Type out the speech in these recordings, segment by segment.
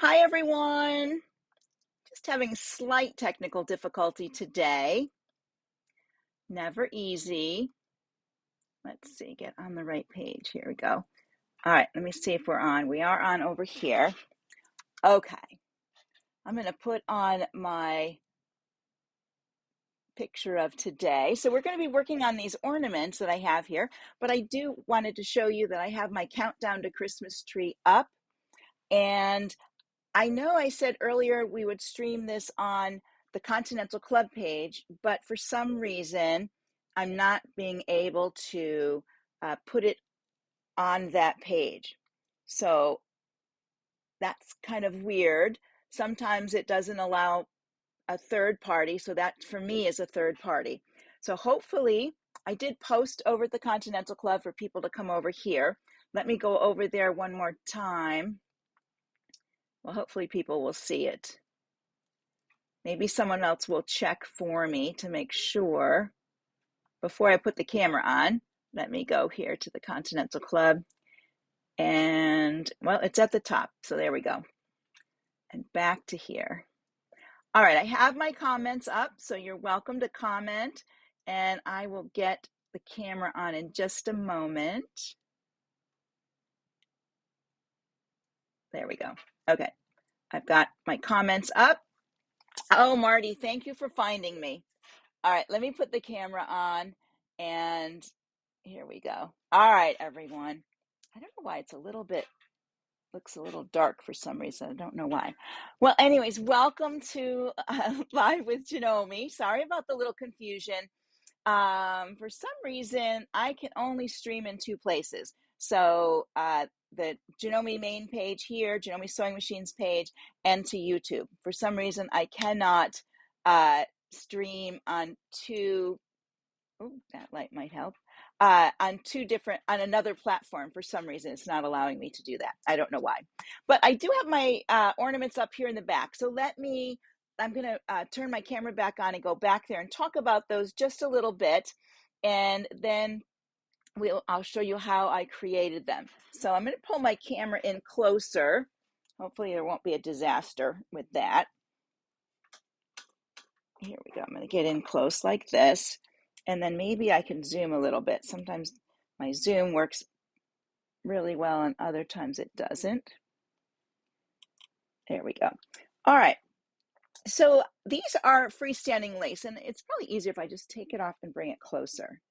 Hi, everyone. Just having slight technical difficulty today. Never easy. Let's see, get on the right page. Here we go. All right, let me see if we're on. We are on over here. Okay, I'm going to put on my picture of today. So we're going to be working on these ornaments that I have here, but I wanted to show you that I have my countdown to Christmas tree up. And I know I said earlier we would stream this on the Continental Club page, but for some reason, I'm not being able to put it on that page. So that's kind of weird. Sometimes it doesn't allow a third party, so that for me is a third party. So hopefully, I did post over at the Continental Club for people to come over here. Let me go over there one more time. Well, hopefully people will see it. Maybe someone else will check for me to make sure. Before I put the camera on, let me go here to the Continental Club. And, well, it's at the top. So there we go. And back to here. All right, I have my comments up, so you're welcome to comment. And I will get the camera on in just a moment. There we go. Okay, I've got my comments up. Oh, Marty, thank you for finding me. All right, let me put the camera on and here we go. All right, everyone. I don't know why it's looks a little dark for some reason. I don't know why. Well, anyways, welcome to Live with Janome. Sorry about the little confusion. For some reason, I can only stream in two places. So the Janome main page here, Janome Sewing Machines page, and to YouTube. For some reason, I cannot stream on two. Oh, that light might help. On another platform. For some reason, it's not allowing me to do that. I don't know why. But I do have my ornaments up here in the back. So I'm going to turn my camera back on and go back there and talk about those just a little bit. And then I'll show you how I created them. So I'm going to pull my camera in closer. Hopefully there won't be a disaster with that. Here we go. I'm going to get in close like this. And then maybe I can zoom a little bit. Sometimes my zoom works really well and other times it doesn't. There we go. All right. So these are freestanding lace, and it's probably easier if I just take it off and bring it closer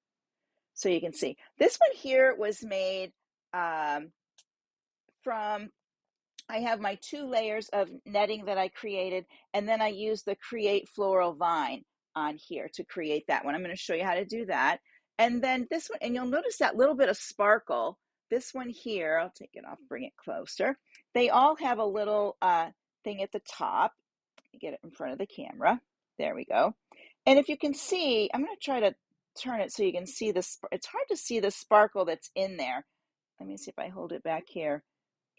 so you can see. This one here was made from, I have my 2 layers of netting that I created, and then I used the Create Floral Vine on here to create that one. I'm going to show you how to do that. And then this one, and you'll notice that little bit of sparkle. This one here, I'll take it off, bring it closer. They all have a little thing at the top. Get it in front of the camera. There we go. And if you can see, I'm going to try to turn it so you can see this. It's hard to see the sparkle that's in there. Let me see if I hold it back here.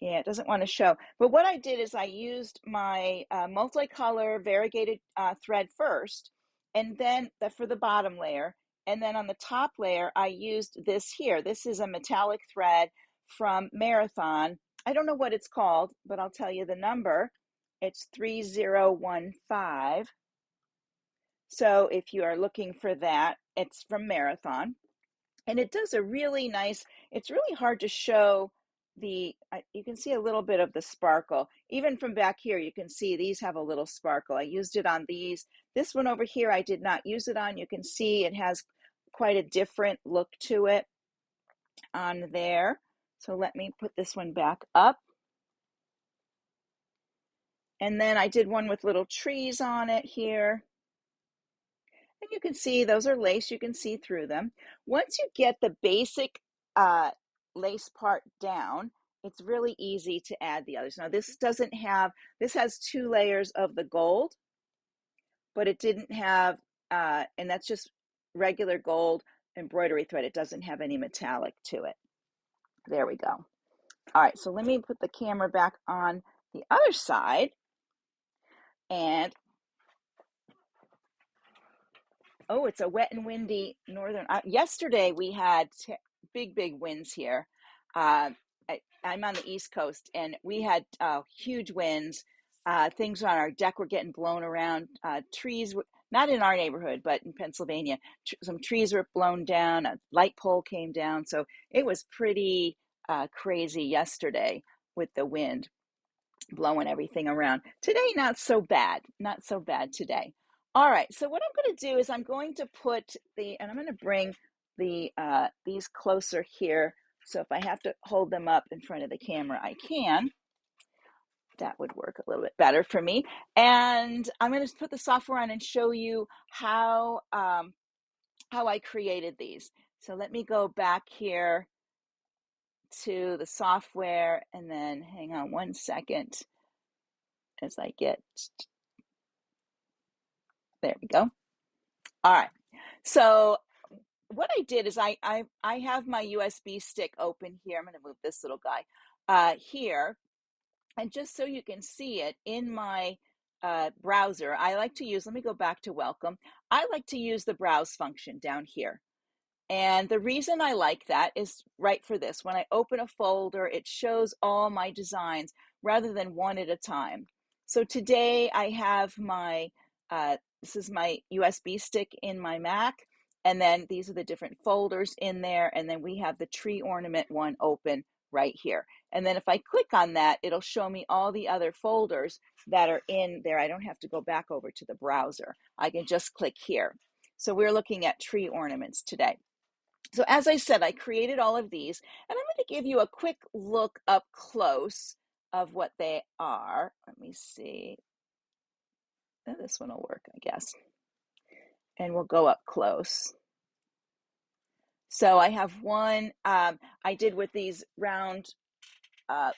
Yeah, it doesn't want to show. But what I did is I used my multicolor variegated thread first, and then for the bottom layer. And then on the top layer, I used this here. This is a metallic thread from Marathon. I don't know what it's called, but I'll tell you the number. It's 3015. So if you are looking for that, it's from Marathon. And it does a really nice, it's really hard to show you can see a little bit of the sparkle. Even from back here, you can see these have a little sparkle. I used it on these. This one over here, I did not use it on. You can see it has quite a different look to it on there. So let me put this one back up. And then I did one with little trees on it here. And you can see those are lace. You can see through them. Once you get the basic lace part down, it's really easy to add the others. Now this has 2 layers of the gold, but it didn't have, and that's just regular gold embroidery thread. It doesn't have any metallic to it. There we go. All right, so let me put the camera back on the other side. And, oh, it's a wet and windy northern. Yesterday we had big winds here. I'm on the East Coast, and we had huge winds. Things on our deck were getting blown around. Trees, not in our neighborhood, but in Pennsylvania, some trees were blown down. A light pole came down. So it was pretty crazy yesterday with the wind blowing everything around. Today, not so bad. Not so bad today. All right. So what I'm going to do is I'm going to put and I'm going to bring these closer here. So if I have to hold them up in front of the camera, I can. That would work a little bit better for me. And I'm going to put the software on and show you how I created these. So let me go back here to the software, and then hang on one second as I get, there we go. All right. So what I did is I have my USB stick open here. I'm going to move this little guy here. And just so you can see it in my browser, I like to use, let me go back to welcome. I like to use the browse function down here. And the reason I like that is right for this. When I open a folder, it shows all my designs rather than one at a time. So today I have my, this is my USB stick in my Mac. And then these are the different folders in there. And then we have the tree ornament one open right here. And then if I click on that, it'll show me all the other folders that are in there. I don't have to go back over to the browser. I can just click here. So we're looking at tree ornaments today. So as I said, I created all of these, and I'm going to give you a quick look up close of what they are. Let me see. This one will work, I guess. And we'll go up close. So I have one I did with these round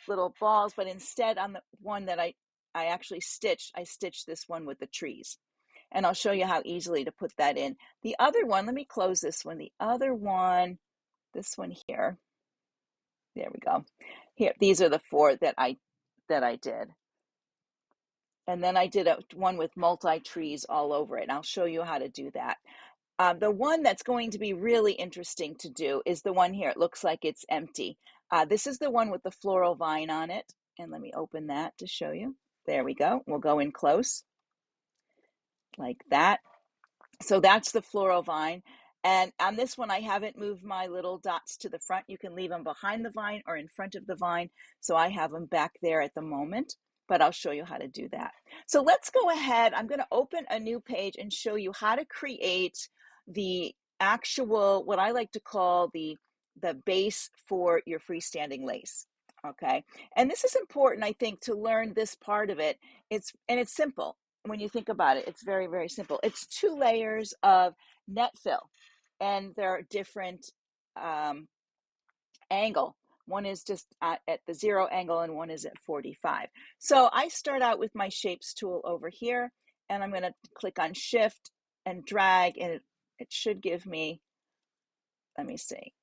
little balls, but instead on the one that I actually stitched, I stitched this one with the trees. And I'll show you how easily to put that in. The other one, let me close this one. The other one, this one here. There we go. Here, these are the four that I did. And then I did one with multi-trees all over it. And I'll show you how to do that. The one that's going to be really interesting to do is the one here. It looks like it's empty. This is the one with the floral vine on it. And let me open that to show you. There we go. We'll go in close like that. So that's the floral vine. And on this one, I haven't moved my little dots to the front. You can leave them behind the vine or in front of the vine. So I have them back there at the moment, but I'll show you how to do that. So let's go ahead. I'm going to open a new page and show you how to create the actual, what I like to call the base for your freestanding lace. Okay. And this is important, I think, to learn this part of it. It's simple. When you think about it, it's very, very simple. It's 2 layers of net fill, and they're different angle. One is just at the 0 angle, and one is at 45. So I start out with my shapes tool over here, and I'm going to click on shift and drag, and it should give me, let me see.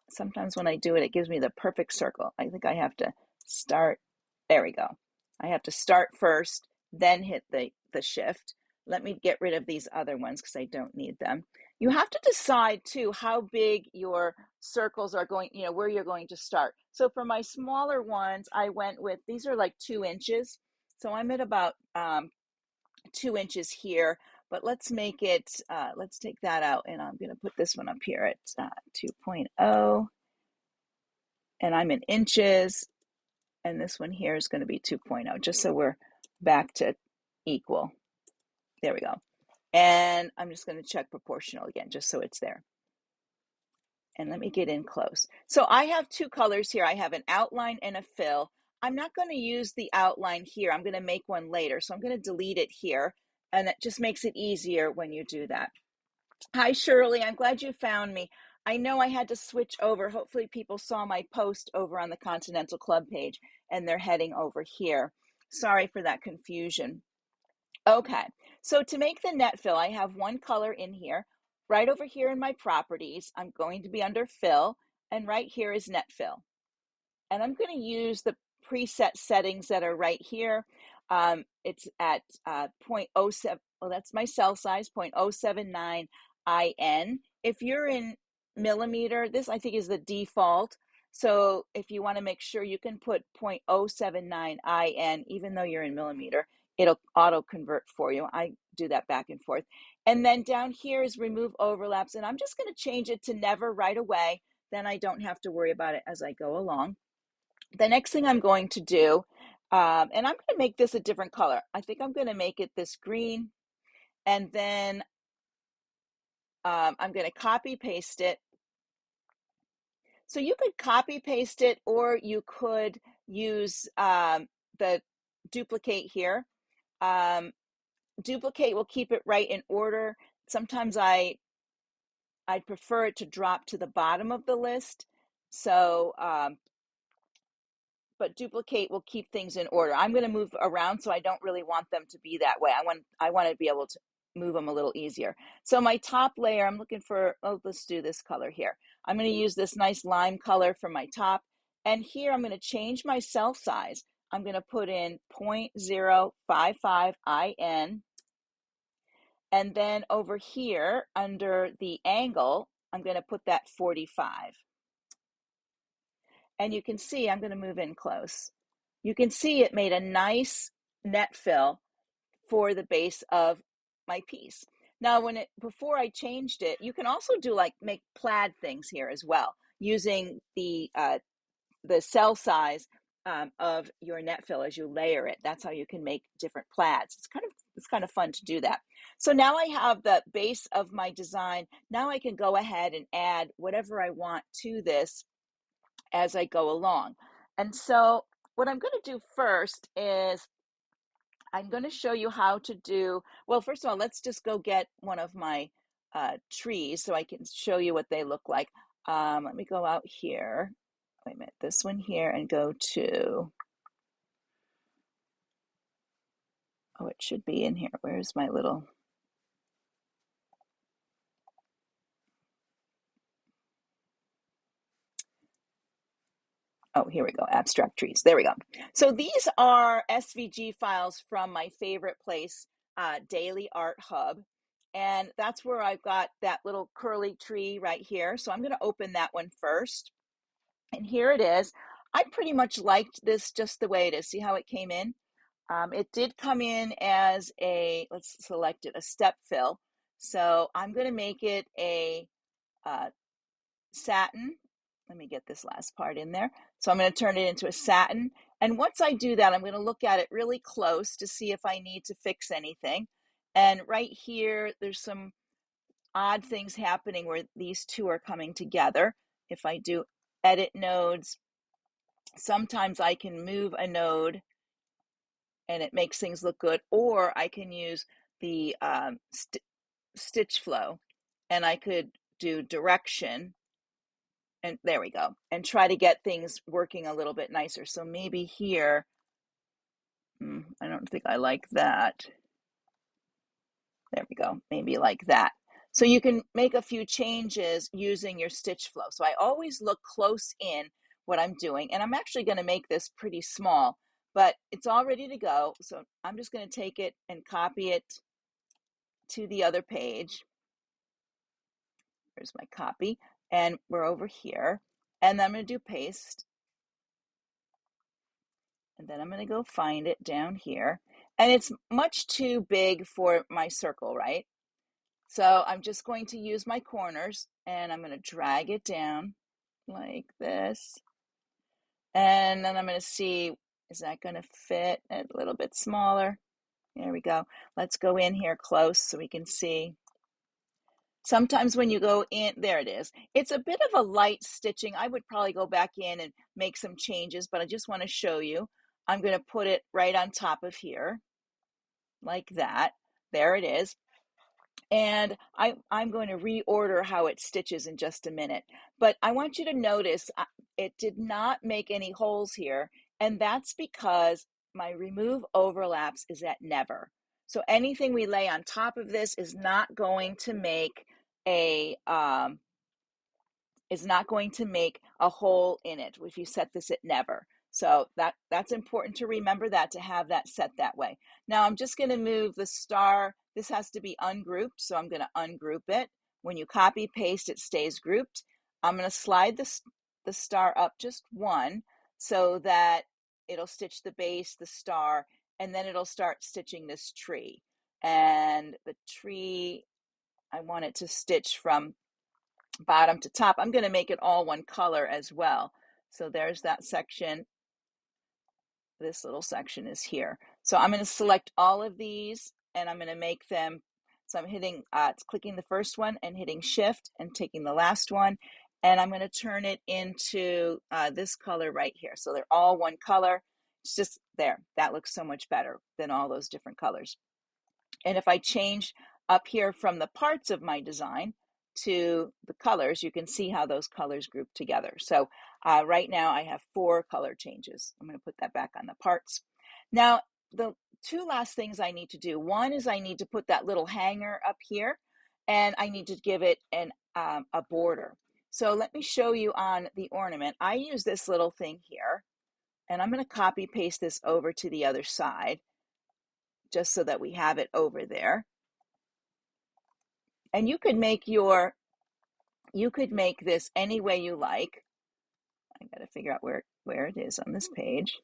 Sometimes when I do it, it gives me the perfect circle. I think I have to start. There we go. I have to start first, then hit the shift. Let me get rid of these other ones because I don't need them. You have to decide too how big your circles are going, where you're going to start. So for my smaller ones, I went with, these are like 2 inches. So I'm at about 2 inches here, but let's make it, let's take that out, and I'm going to put this one up here at 2.0. And I'm in inches, and this one here is going to be 2.0, just so we're back to equal. There we go. And I'm just going to check proportional again, just so it's there. And let me get in close. So I have 2 colors here. I have an outline and a fill. I'm not going to use the outline here. I'm going to make one later. So I'm going to delete it here. And it just makes it easier when you do that. Hi, Shirley. I'm glad you found me. I know I had to switch over. Hopefully people saw my post over on the Continental Club page, and they're heading over here. Sorry for that confusion. Okay, so to make the net fill, I have one color in here. Right over here in my properties, I'm going to be under fill, and right here is net fill. And I'm going to use the preset settings that are right here. It's at 0.07, well, that's my cell size, 0.079 IN. If you're in millimeter, this I think is the default. So if you want to make sure, you can put 0.079 IN, even though you're in millimeter, it'll auto convert for you. I do that back and forth. And then down here is remove overlaps. And I'm just going to change it to never right away. Then I don't have to worry about it as I go along. The next thing I'm going to do, and I'm going to make this a different color. I think I'm going to make it this green. And then I'm going to copy paste it. So you could copy paste it, or you could use the duplicate here. Duplicate will keep it right in order. Sometimes I prefer it to drop to the bottom of the list. So, but duplicate will keep things in order. I'm going to move around, so I don't really want them to be that way. I want to be able to move them a little easier. So my top layer, I'm looking for, oh, let's do this color here. I'm going to use this nice lime color for my top. And here I'm going to change my cell size. I'm going to put in 0.055 IN. And then over here under the angle, I'm going to put that 45. And you can see, I'm going to move in close. You can see it made a nice net fill for the base of my piece. Now, before I changed it, you can also do make plaid things here as well, using the cell size of your net fill as you layer it. That's how you can make different plaids. It's kind of fun to do that. So now I have the base of my design. Now I can go ahead and add whatever I want to this as I go along. And so what I'm going to do first is I'm going to show you how to do, well, first of all, let's just go get one of my trees so I can show you what they look like. Let me go out here. Wait a minute, this one here, and go to, oh, it should be in here. Where's my little, oh, here we go, abstract trees. There we go. So these are SVG files from my favorite place, Daily Art Hub. And that's where I've got that little curly tree right here. So I'm going to open that one first. And here it is. I pretty much liked this just the way it is. See how it came in? It did come in as let's select it, a step fill. So I'm going to make it a satin. Let me get this last part in there. So I'm going to turn it into a satin. And once I do that, I'm going to look at it really close to see if I need to fix anything. And right here, there's some odd things happening where these two are coming together. If I do edit nodes, sometimes I can move a node and it makes things look good, or I can use the stitch flow and I could do direction, and there we go, and try to get things working a little bit nicer. So maybe here, I don't think I like that. There we go, maybe like that. So you can make a few changes using your stitch flow. So I always look close in what I'm doing, and I'm actually going to make this pretty small, but it's all ready to go. So I'm just going to take it and copy it to the other page. Here's my copy, and we're over here, and then I'm going to do paste, and then I'm going to go find it down here, and it's much too big for my circle, right? So I'm just going to use my corners, and I'm going to drag it down like this. And then I'm going to see, is that going to fit a little bit smaller? There we go. Let's go in here close so we can see. Sometimes when you go in, there it is. It's a bit of a light stitching. I would probably go back in and make some changes, but I just want to show you. I'm going to put it right on top of here, like that. There it is. And I'm going to reorder how it stitches in just a minute. But I want you to notice it did not make any holes here. And that's because my remove overlaps is at never. So anything we lay on top of this is not going to make a hole in it if you set this at never. So that's important to remember, that to have that set that way. Now I'm just going to move the star. This has to be ungrouped, so I'm going to ungroup it. When you copy paste, it stays grouped. I'm going to slide the the star up just one so that it'll stitch the base, the star, and then it'll start stitching this tree. And the tree, I want it to stitch from bottom to top. I'm going to make it all one color as well. So there's that section. This little section is here. So I'm going to select all of these and I'm going to make them. So I'm hitting, clicking the first one and hitting shift and taking the last one. And I'm going to turn it into this color right here. So they're all one color. It's just there. That looks so much better than all those different colors. And if I change up here from the parts of my design to the colors, you can see how those colors group together. So right now I have 4 color changes. I'm going to put that back on the parts. Now, the 2 last things I need to do. One is I need to put that little hanger up here, and I need to give it a border. So let me show you on the ornament. I use this little thing here, and I'm going to copy paste this over to the other side, just so that we have it over there. And you could make this any way you like. I got to figure out where it is on this page.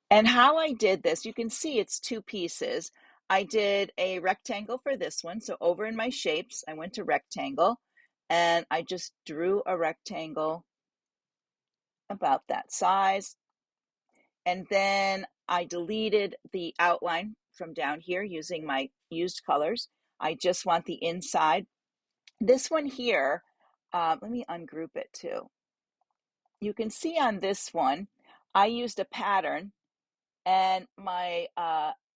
And how I did this, you can see it's 2 pieces. I did a rectangle for this one. So over in my shapes, I went to rectangle and I just drew a rectangle about that size. And then I deleted the outline from down here using my used colors. I just want the inside. This one here, let me ungroup it too. You can see on this one, I used a pattern and my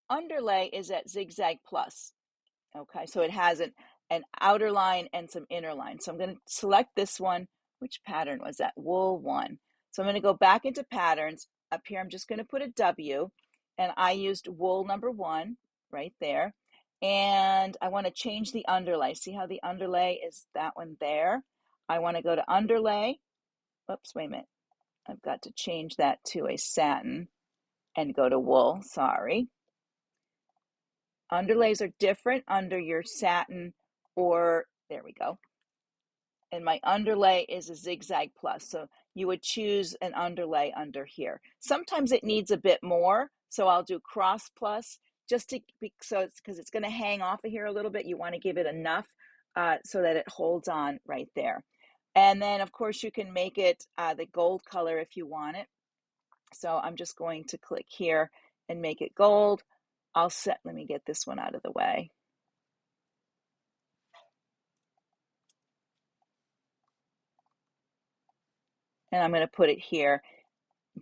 underlay is at zigzag plus. Okay, so it has an outer line and some inner line. So I'm going to select this one. Which pattern was that? Wool 1. So I'm going to go back into patterns. Up here, I'm just going to put a W, and I used wool number 1 right there. And I want to change the underlay. See how the underlay is that one there? I want to go to underlay. Oops, wait a minute. I've got to change that to a satin and go to wool. Sorry. Underlays are different under your satin, or there we go. And my underlay is a zigzag plus. So you would choose an underlay under here. Sometimes it needs a bit more. So I'll do cross plus just to, because it's going to hang off of here a little bit. You want to give it enough so that it holds on right there. And then of course you can make it the gold color if you want it. So I'm just going to click here and make it gold. Let me get this one out of the way. And I'm going to put it here.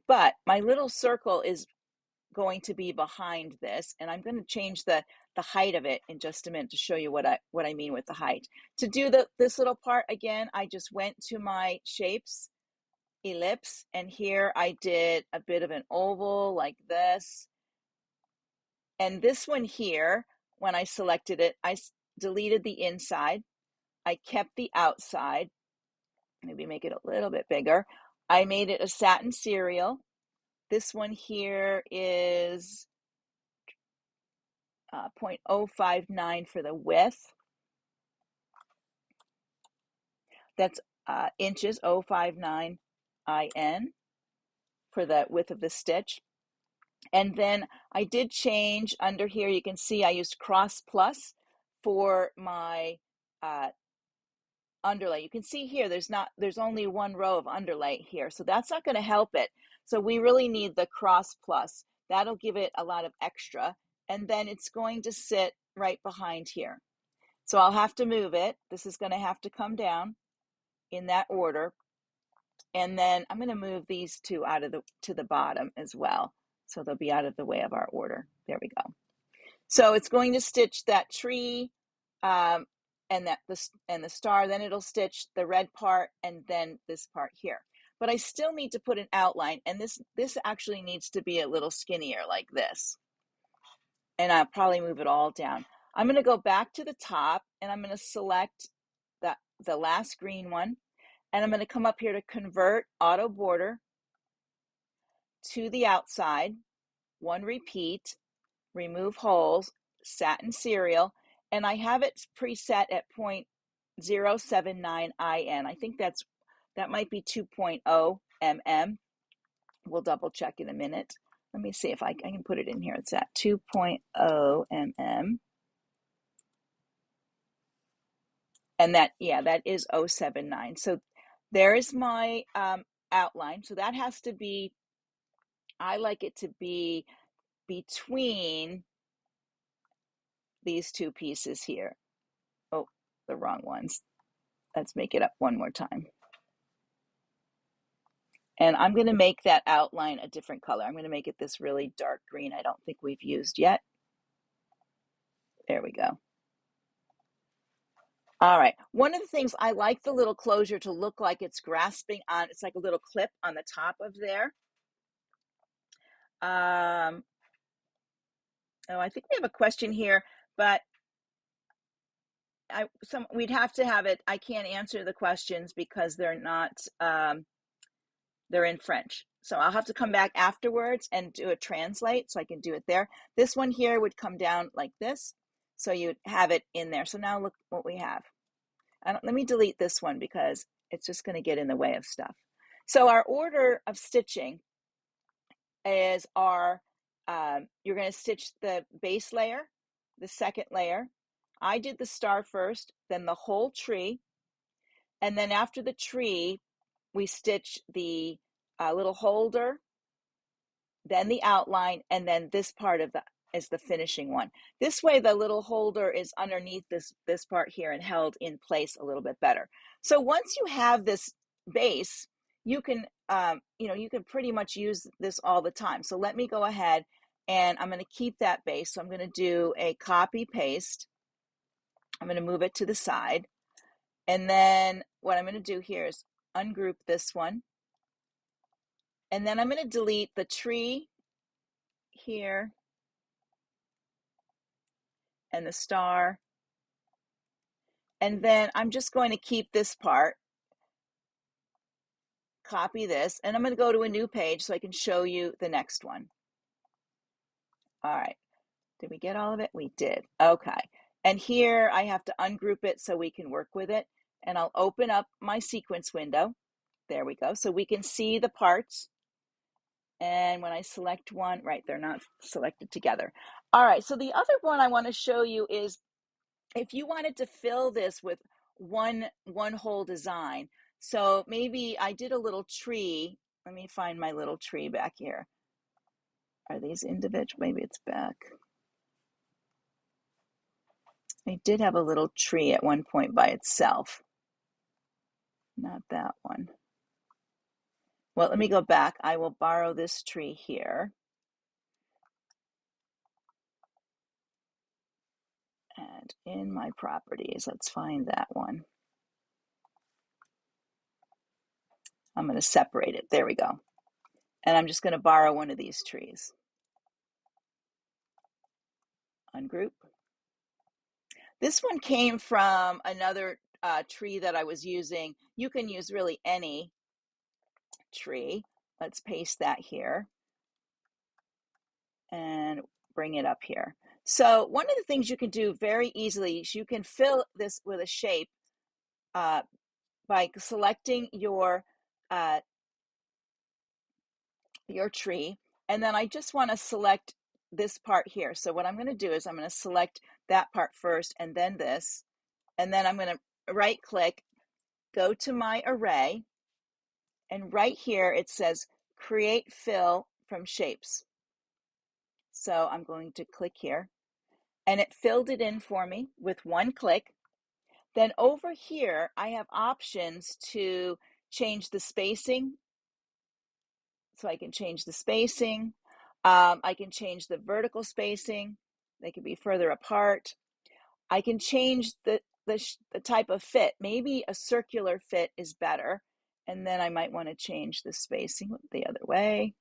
But my little circle is going to be behind this, and I'm going to change the height of it in just a minute to show you what I mean with the height. To do this little part again, I just went to my shapes, ellipse, and here I did a bit of an oval like this. And this one here, when I selected it, I deleted the inside. I kept the outside. Maybe make it a little bit bigger. I made it a satin cereal. This one here is 0.059 for the width. That's inches, 0.59 IN for the width of the stitch. And then I did change under here. You can see I used cross plus for my underlay. You can see here there's only 1 row of underlay here, so that's not going to help it. So we really need the cross plus. That'll give it a lot of extra, and then it's going to sit right behind here. So I'll have to move it. This is going to have to come down in that order, and then I'm going to move these 2 out of to the bottom as well, so they'll be out of the way of our order. There we go. So it's going to stitch that tree and the star, then it'll stitch the red part and then this part here. But I still need to put an outline, and this actually needs to be a little skinnier like this. And I'll probably move it all down. I'm going to go back to the top and I'm going to select the last green one, and I'm going to come up here to convert auto border to the outside, 1 repeat, remove holes, satin cereal, and I have it preset at 0.079 IN. I think that's That might be 2.0 mm. We'll double check in a minute. Let me see if I can put it in here. It's at 2.0 mm. And that, yeah, that is 079. So there is my outline. So that has to be, I like it to be between these two pieces here. Oh, the wrong ones. Let's make it up one more time. And I'm going to make that outline a different color. I'm going to make it this really dark green I don't think we've used yet. There we go. All right. One of the things, I like the little closure to look like it's grasping on, it's like a little clip on the top of there. Oh, I think we have a question here, but we'd have to have it. I can't answer the questions because they're not, they're in French. So I'll have to come back afterwards and do a translate so I can do it there. This one here would come down like this. So you'd have it in there. So now look what we have. Let me delete this one because it's just going to get in the way of stuff. So our order of stitching is you're going to stitch the base layer, the second layer. I did the star first, then the whole tree. And then after the tree, we stitch the little holder, then the outline, and then this part of is the finishing one. This way the little holder is underneath this part here and held in place a little bit better. So once you have this base, you can you can pretty much use this all the time. So let me go ahead and I'm going to keep that base. So I'm going to do a copy paste. I'm going to move it to the side. And then what I'm going to do here is ungroup this one. And then I'm going to delete the tree here and the star. And then I'm just going to keep this part, copy this, and I'm going to go to a new page so I can show you the next one. All right. Did we get all of it? We did. Okay. And here I have to ungroup it so we can work with it. And I'll open up my sequence window. There we go. So we can see the parts. And when I select one, right, they're not selected together. All right. So the other one I want to show you is if you wanted to fill this with one whole design. So maybe I did a little tree. Let me find my little tree back here. Are these individual? Maybe it's back. I did have a little tree at one point by itself. Not that one. Well, let me go back. I will borrow this tree here. And in my properties, let's find that one. I'm going to separate it. There we go. And I'm just going to borrow one of these trees. Ungroup. This one came from another tree that I was using. You can use really any tree. Let's paste that here and bring it up here. So one of the things you can do very easily is you can fill this with a shape by selecting your tree. And then I just want to select this part here. So what I'm going to do is I'm going to select that part first and then this. And then I'm going to right click, go to my array. And right here it says create fill from shapes. So I'm going to click here and it filled it in for me with one click. Then over here, I have options to change the spacing. So I can change the spacing. I can change the vertical spacing. They can be further apart. I can change the type of fit. Maybe a circular fit is better. And then I might want to change the spacing the other way.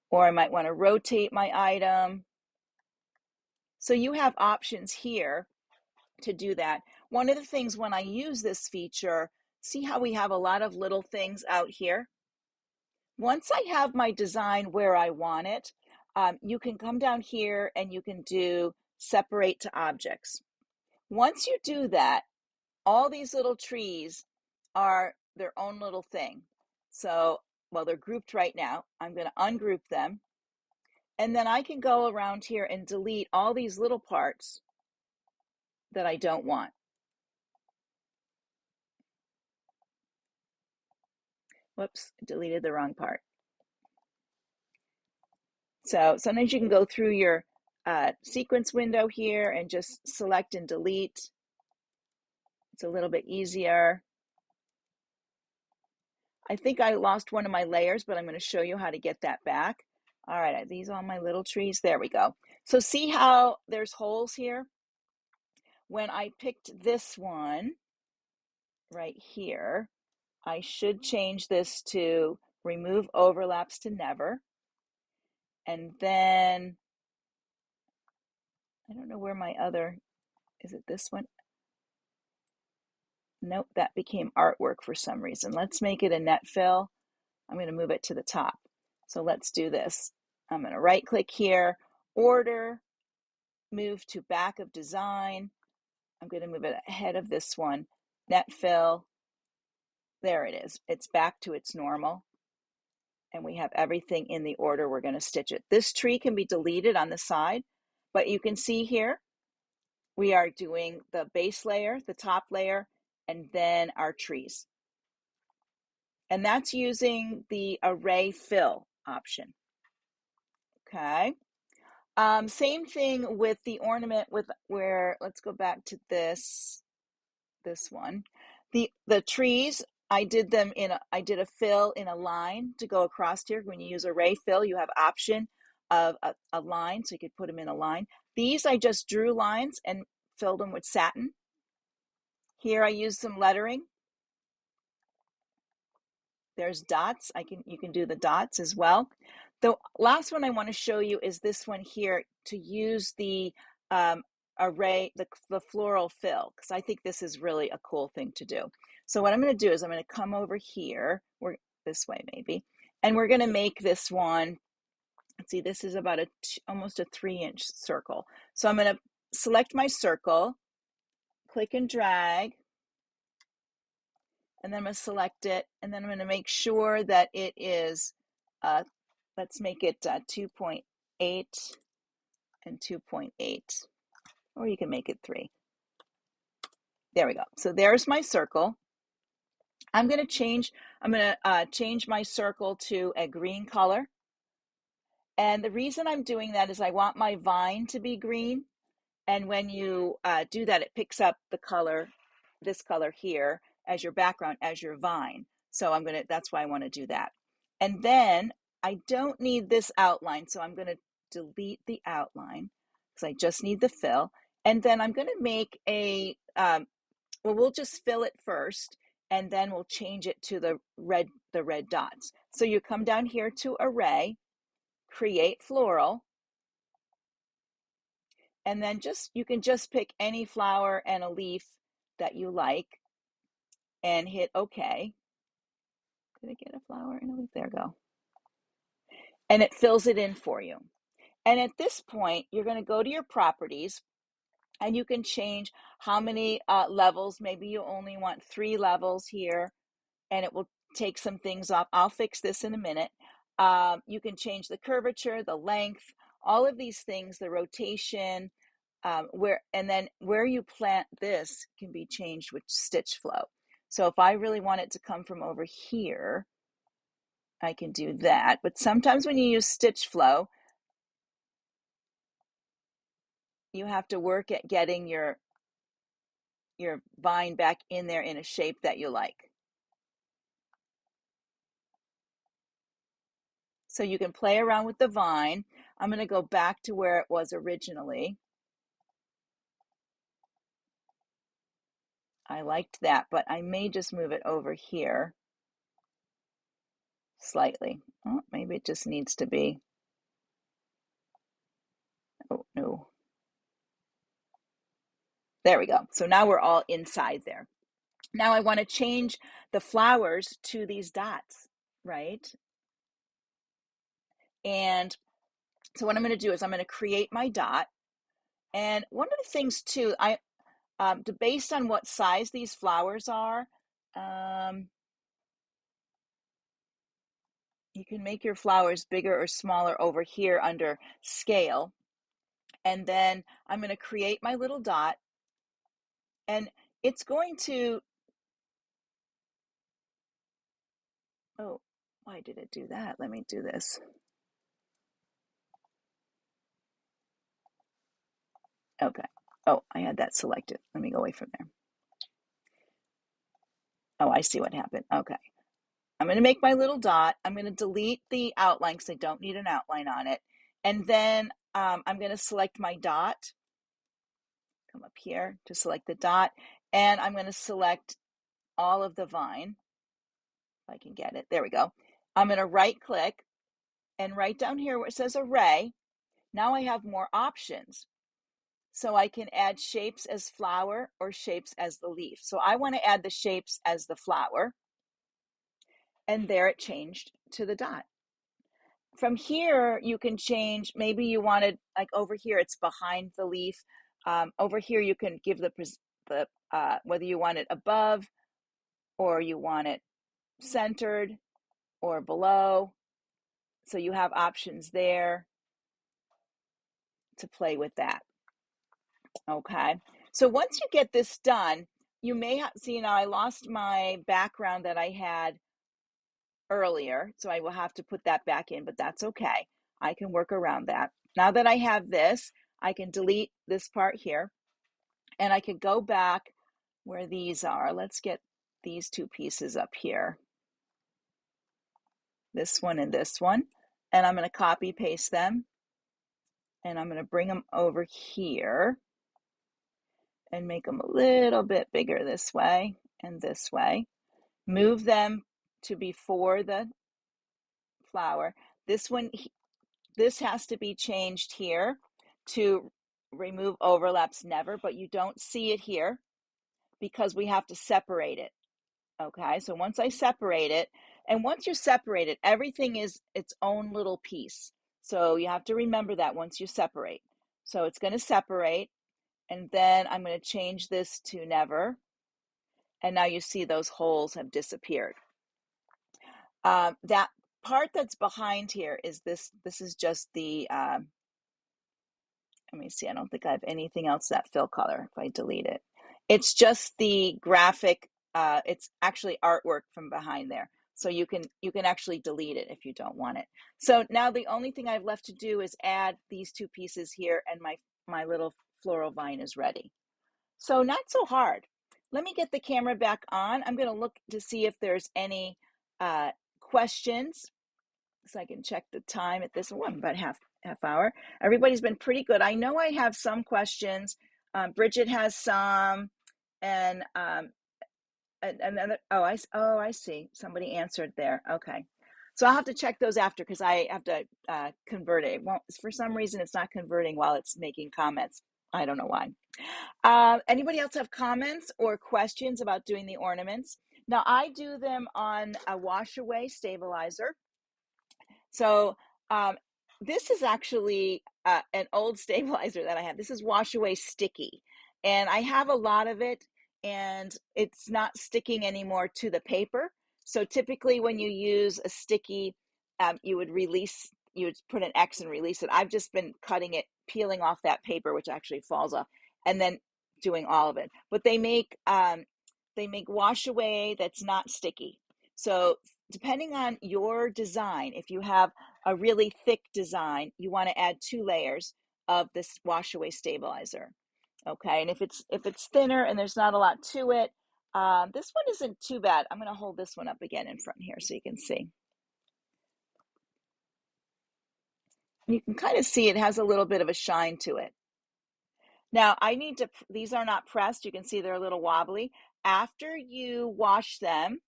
Or I might want to rotate my item. So you have options here to do that. One of the things when I use this feature, see how we have a lot of little things out here? Once I have my design where I want it, you can come down here and you can do separate to objects. Once you do that, all these little trees are their own little thing. So, well, they're grouped right now. I'm going to ungroup them. And then I can go around here and delete all these little parts that I don't want. Whoops, deleted the wrong part. So sometimes you can go through your sequence window here and just select and delete. It's a little bit easier. I think I lost one of my layers, but I'm going to show you how to get that back. All right, are these all my little trees? There we go. So see how there's holes here? When I picked this one right here, I should change this to remove overlaps to never. And then, I don't know where my other, is it this one? Nope, that became artwork for some reason. Let's make it a net fill. I'm going to move it to the top. So let's do this. I'm going to right click here, order, move to back of design. I'm going to move it ahead of this one, net fill. There it is. It's back to its normal. And we have everything in the order we're going to stitch it. This tree can be deleted on the side, but you can see here, we are doing the base layer, the top layer, and then our trees. And that's using the array fill option. Okay. Same thing with the ornament with where, let's go back to this one. The trees, I did a fill in a line to go across here. When you use array fill, you have option of a line, so you could put them in a line. These, I just drew lines and filled them with satin. Here I used some lettering. There's dots. You can do the dots as well. The last one I want to show you is this one here, to use the array, the floral fill, because I think this is really a cool thing to do. So what I'm going to do is I'm going to come over here, this way maybe, and we're going to make this one. Let's see, this is about almost a 3-inch circle. So I'm going to select my circle, click and drag, and then I'm going to select it, and then I'm going to make sure that it is, let's make it 2.8 and 2.8, or you can make it 3. There we go. So there's my circle. I'm going to change my circle to a green color. And the reason I'm doing that is I want my vine to be green. And when you do that, it picks up the color, this color here, as your background, as your vine. So that's why I want to do that. And then I don't need this outline, so I'm going to delete the outline because I just need the fill. And then I'm going to make we'll just fill it first, and then we'll change it to the red dots. So you come down here to array, create floral, and then you can just pick any flower and a leaf that you like and hit OK. Did I get a flower and a leaf? There we go. And it fills it in for you. And at this point, you're going to go to your properties, and you can change how many levels. Maybe you only want 3 levels here, and it will take some things off. I'll fix this in a minute. You can change the curvature, the length, all of these things, the rotation, and then where you plant this can be changed with stitch flow. So if I really want it to come from over here, I can do that. But sometimes when you use stitch flow, you have to work at getting your vine back in there in a shape that you like. So you can play around with the vine. I'm going to go back to where it was originally. I liked that, but I may just move it over here slightly. Oh, maybe it just needs to be. Oh, no. There we go. So now we're all inside there. Now I want to change the flowers to these dots, right? And so what I'm going to do is I'm going to create my dot. And one of the things too, based on what size these flowers are, You can make your flowers bigger or smaller over here under scale. And then I'm going to create my little dot, and it's going to, oh, why did it do that? Let me do this. Okay. Oh, I had that selected. Let me go away from there. Oh, I see what happened. Okay. I'm going to make my little dot. I'm going to delete the outline because I don't need an outline on it. And then I'm going to select my dot. Come up here to select the dot. And I'm going to select all of the vine. If I can get it. There we go. I'm going to right click, and right down here where it says array, now I have more options. So I can add shapes as flower or shapes as the leaf. So I want to add the shapes as the flower. And there it changed to the dot. From here, you can change, maybe you wanted, like over here, it's behind the leaf. Over here, you can give the whether you want it above or you want it centered or below. So you have options there to play with that. Okay. So once you get this done, you may have, see now I lost my background that I had earlier, so I will have to put that back in, but that's okay. I can work around that. Now that I have this, I can delete this part here, and I can go back where these are. Let's get these two pieces up here. This one and this one. And I'm going to copy paste them. And I'm going to bring them over here and make them a little bit bigger this way and this way. Move them to before the flower. This one, this has to be changed here to remove overlaps never, but you don't see it here because we have to separate it. Okay, so once I separate it, and once you separate it, everything is its own little piece. So you have to remember that once you separate. So it's going to separate, and then I'm going to change this to never. And now you see those holes have disappeared. That part that's behind here is this is just the, let me see, I don't think I have anything else that fill color if I delete it. It's just the graphic, it's actually artwork from behind there. So you can actually delete it if you don't want it. So now the only thing I've left to do is add these two pieces here, and my little floral vine is ready. So not so hard. Let me get the camera back on. I'm going to look to see if there's any questions, so I can check the time at this one, about half hour. Everybody's been pretty good. I know I have some questions. Bridget has some, and another. Oh, I see. Somebody answered there. Okay, so I'll have to check those after because I have to convert it. It won't, for some reason, it's not converting while it's making comments. I don't know why. Anybody else have comments or questions about doing the ornaments? Now I do them on a wash away stabilizer. So this is actually an old stabilizer that I have. This is wash away sticky, and I have a lot of it, and it's not sticking anymore to the paper. So typically when you use a sticky, you would put an X and release it. I've just been cutting it, peeling off that paper, which actually falls off, and then doing all of it. But they make wash away that's not sticky. So depending on your design, if you have a really thick design, you want to add 2 layers of this wash away stabilizer. Okay, and if it's thinner and there's not a lot to it, this one isn't too bad. I'm going to hold this one up again in front here so you can see. You can kind of see it has a little bit of a shine to it. Now these are not pressed. You can see they're a little wobbly. After you wash them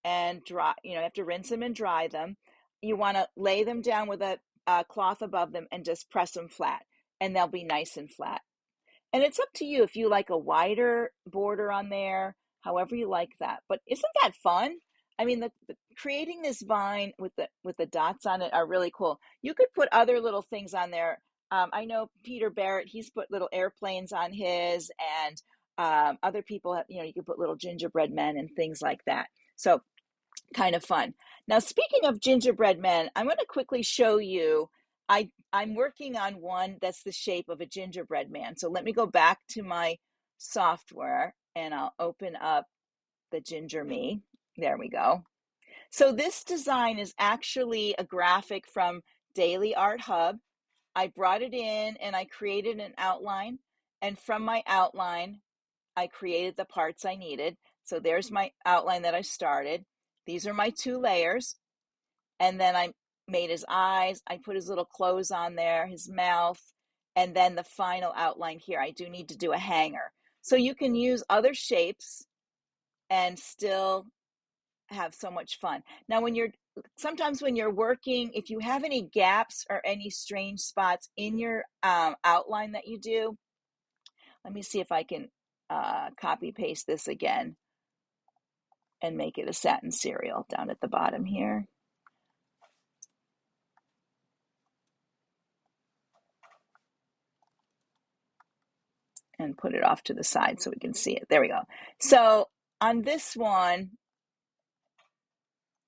and dry, you have to rinse them and dry them. You want to lay them down with a cloth above them and just press them flat, and they'll be nice and flat. And it's up to you if you like a wider border on there, however you like that. But isn't that fun? I mean, creating this vine with the dots on it are really cool. You could put other little things on there. I know Peter Barrett, he's put little airplanes on his, and other people have, you could put little gingerbread men and things like that. So kind of fun. Now, speaking of gingerbread men, I'm going to quickly show you. I'm working on one that's the shape of a gingerbread man. So let me go back to my software and I'll open up the Ginger Me. There we go. So this design is actually a graphic from Daily Art Hub. I brought it in and I created an outline. And from my outline, I created the parts I needed. So there's my outline that I started. These are my 2 layers. And then I made his eyes. I put his little clothes on there, his mouth, and then the final outline here. I do need to do a hanger. So you can use other shapes and still have so much fun. Now, sometimes when you're working, if you have any gaps or any strange spots in your outline that you do, let me see if I can copy paste this again and make it a satin cereal down at the bottom here. And put it off to the side so we can see it. There we go. So on this one,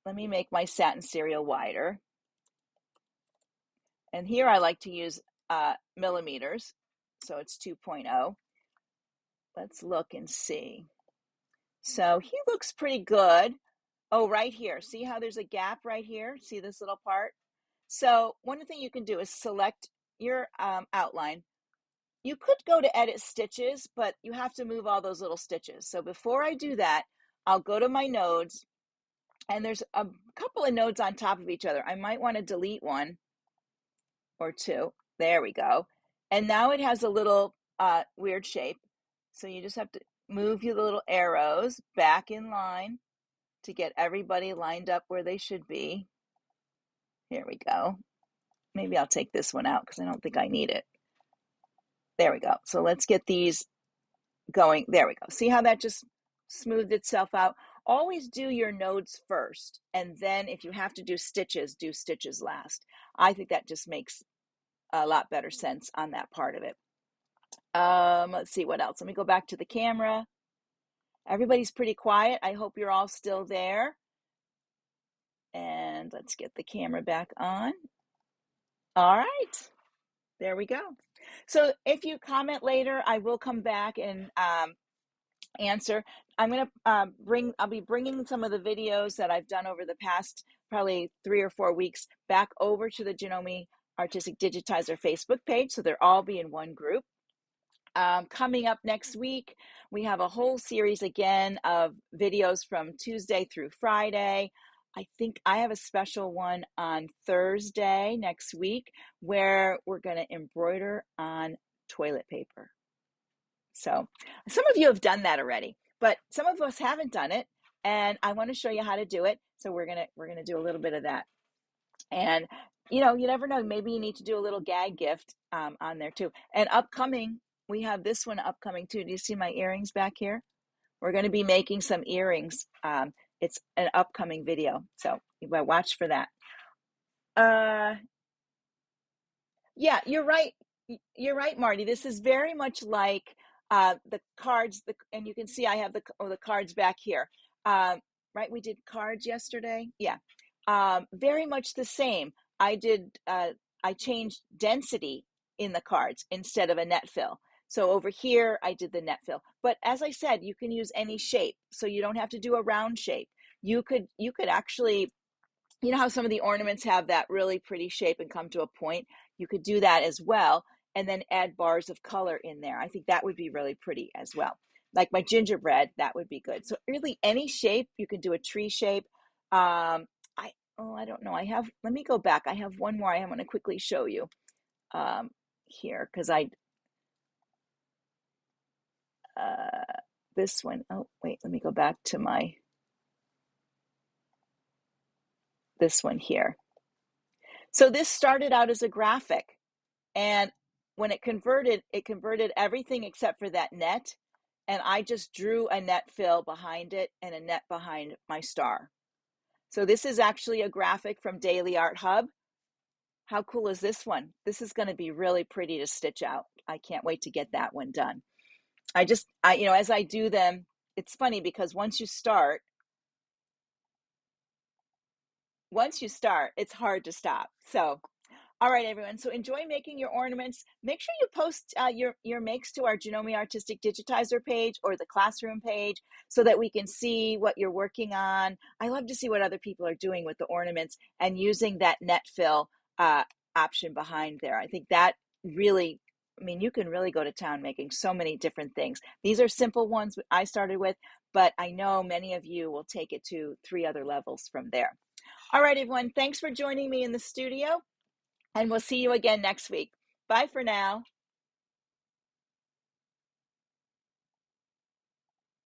let me make my satin cereal wider. And here I like to use millimeters. So it's 2.0. Let's look and see. So he looks pretty good. Oh, right here. See how there's a gap right here? See this little part? So one thing you can do is select your outline. You could go to edit stitches, but you have to move all those little stitches. So before I do that, I'll go to my nodes, and there's a couple of nodes on top of each other. I might want to delete one or two. There we go. And now it has a little weird shape. So you just have to move your little arrows back in line to get everybody lined up where they should be. Here we go. Maybe I'll take this one out because I don't think I need it. There we go. So let's get these going. There we go. See how that just smoothed itself out? Always do your nodes first, and then if you have to do stitches last. I think that just makes a lot better sense on that part of it. Let's see what else. Let me go back to the camera. Everybody's pretty quiet. I hope you're all still there. And let's get the camera back on. All right. There we go. So if you comment later, I will come back and answer. I'm going to I'll be bringing some of the videos that I've done over the past probably 3 or 4 weeks back over to the Janome Artistic Digitizer Facebook page. So they'll all be in one group. Coming up next week, we have a whole series again of videos from Tuesday through Friday. I think I have a special one on Thursday next week where we're going to embroider on toilet paper. So some of you have done that already, but some of us haven't done it, and I want to show you how to do it. So we're gonna do a little bit of that. And you never know, maybe you need to do a little gag gift on there too. And upcoming, we have this one upcoming too. Do you see my earrings back here? We're going to be making some earrings. It's an upcoming video, so you better watch for that. Yeah, you're right. You're right, Marty. This is very much like the cards, and you can see I have the cards back here. Right, we did cards yesterday. Yeah, very much the same. I changed density in the cards instead of a net fill. So over here, I did the net fill. But as I said, you can use any shape, so you don't have to do a round shape. You could actually, you know how some of the ornaments have that really pretty shape and come to a point? You could do that as well, and then add bars of color in there. I think that would be really pretty as well. Like my gingerbread, that would be good. So really any shape, you can do a tree shape. I don't know. Let me go back. I have one more I want to quickly show you here because this one. Oh, wait, let me go back to this one here. So this started out as a graphic, and when it converted everything except for that net, and I just drew a net fill behind it and a net behind my star. So this is actually a graphic from Daily Art Hub. How cool is this one? This is going to be really pretty to stitch out. I can't wait to get that one done. As I do them, it's funny because once you start, once you start, it's hard to stop. So all right, everyone. So enjoy making your ornaments. Make sure you post your makes to our Janome Artistic Digitizer page or the classroom page so that we can see what you're working on. I love to see what other people are doing with the ornaments and using that net fill option behind there. I think that really, I mean, you can really go to town making so many different things. These are simple ones I started with, but I know many of you will take it to 3 other levels from there. All right, everyone. Thanks for joining me in the studio. And we'll see you again next week. Bye for now.